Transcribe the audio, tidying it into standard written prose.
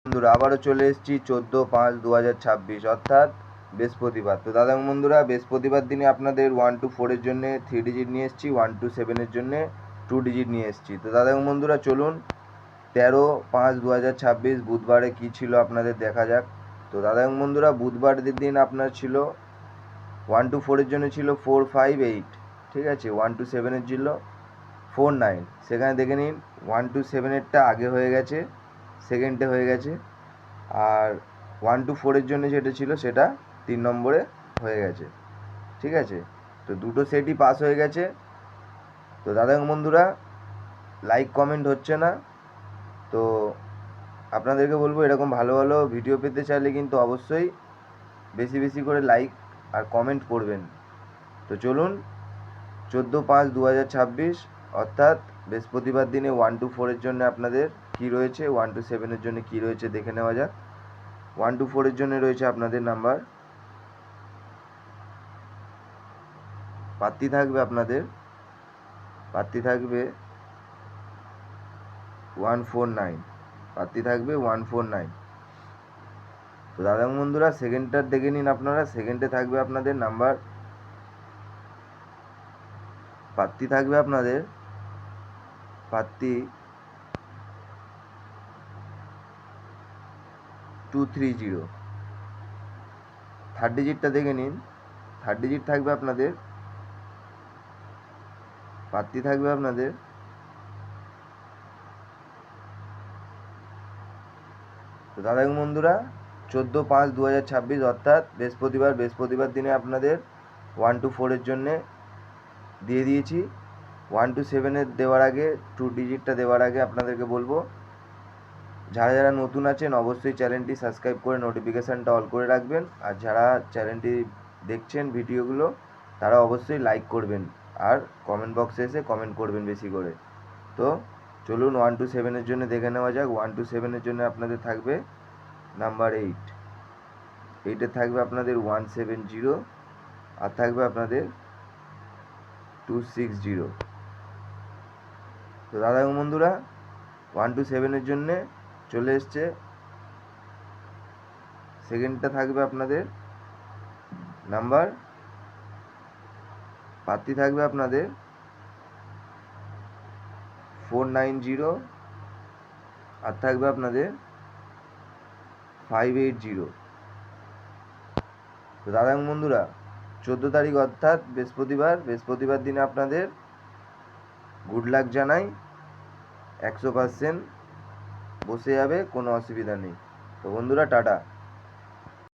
বন্ধুরা আবারও চলে এসেছি 14/5/2026 অর্থাৎ বৃহস্পতিবার। তো দাদা বন্ধুরা, বৃহস্পতিবার দিনে আপনাদের 1 to 4 এর জন্য 3 ডিজিট নিয়ে এসেছি, 1 to 7 এর জন্য 2 ডিজিট নিয়ে এসেছি। তো দাদা বন্ধুরা চলুন 13/5/2026 বুধবারে কি ছিল আপনাদের দেখা যাক। তো দাদা বন্ধুরা, বুধবার দিন আপনার ছিল 1 to 4 এর জন্য ছিল 458, ঠিক আছে। 1 to 7 এর ছিল 49। সেখানে দেখে নিন 1 to 7 এরটা আগে হয়ে গেছে, সেকেন্ডে হয়ে গেছে, আর 1 to 4 এর জন্য যেটা ছিল সেটা 3 নম্বরে হয়ে গেছে, ঠিক আছে। তো দুটো সেটই পাস হয়ে গেছে। তো দাদা বন্ধুরা, লাইক কমেন্ট হচ্ছে না, তো আপনাদেরকে বলবো এরকম ভালো ভালো ভিডিও পেতে চাইলে কিন্তু অবশ্যই বেশি বেশি করে লাইক আর কমেন্ট করবেন। তো চলুন 14/5/2026 অর্থাৎ বৃহস্পতিবার দিনে 1 to 4 এর জন্য আপনাদের কি রয়েছে, 1 to 7 এর জন্য কি রয়েছে দেখে নেওয়া যাক। 1 to 4 এর জন্য রয়েছে আপনাদের নাম্বার, পাত্তি থাকবে আপনাদের 149, পাত্তি থাকবে 149। তো দাদা বন্ধুরা সেকেন্ডটার দেখে নিন আপনারা, সেকেন্ডে থাকবে আপনাদের নাম্বার, পাত্তি থাকবে আপনাদের 230। থার্ড ডিজিটটা দেখে নিন, থার্ড ডিজিট থাকবে আপনাদের, পাত্তি থাকবে আপনাদের তো দাদা বন্ধুরা 14/5/2026 অর্থাৎ বৃহস্পতিবার দিনে আপনাদের 1 to 4 এর জন্যে দিয়ে দিয়েছি। 1 to 7 এর দেওয়ার আগে 2 ডিজিটটা দেওয়ার আগে আপনাদেরকে বলবো, যারা যারা নতুন আছেন অবশ্যই চ্যানেলটি সাবস্ক্রাইব করে নোটিফিকেশানটা অল করে রাখবেন, আর যারা চ্যানেলটি দেখছেন ভিডিওগুলো তারা অবশ্যই লাইক করবেন আর কমেন্ট বক্সে এসে কমেন্ট করবেন বেশি করে। তো চলুন 1 to 7 এর জন্য দেখে নেওয়া যাক। 1 to 7 এর জন্য আপনাদের থাকবে নাম্বার 8 থাকবে আপনাদের 170, আর থাকবে আপনাদের 260। তো দাদা বন্ধুরা 1 to 7 এর জন্যে চলে এসছে, সেকেন্ডটা থাকবে আপনাদের নাম্বার, পাত্তি থাকবে আপনাদের 490, আর থাকবে আপনাদের 580। তো দাদা বন্ধুরা 14 তারিখ অর্থাৎ বৃহস্পতিবার দিনে আপনাদের গুড লাক জানাই, 100% বসে যাবে, কোনো অসুবিধা নেই। তো বন্ধুরা টাটা।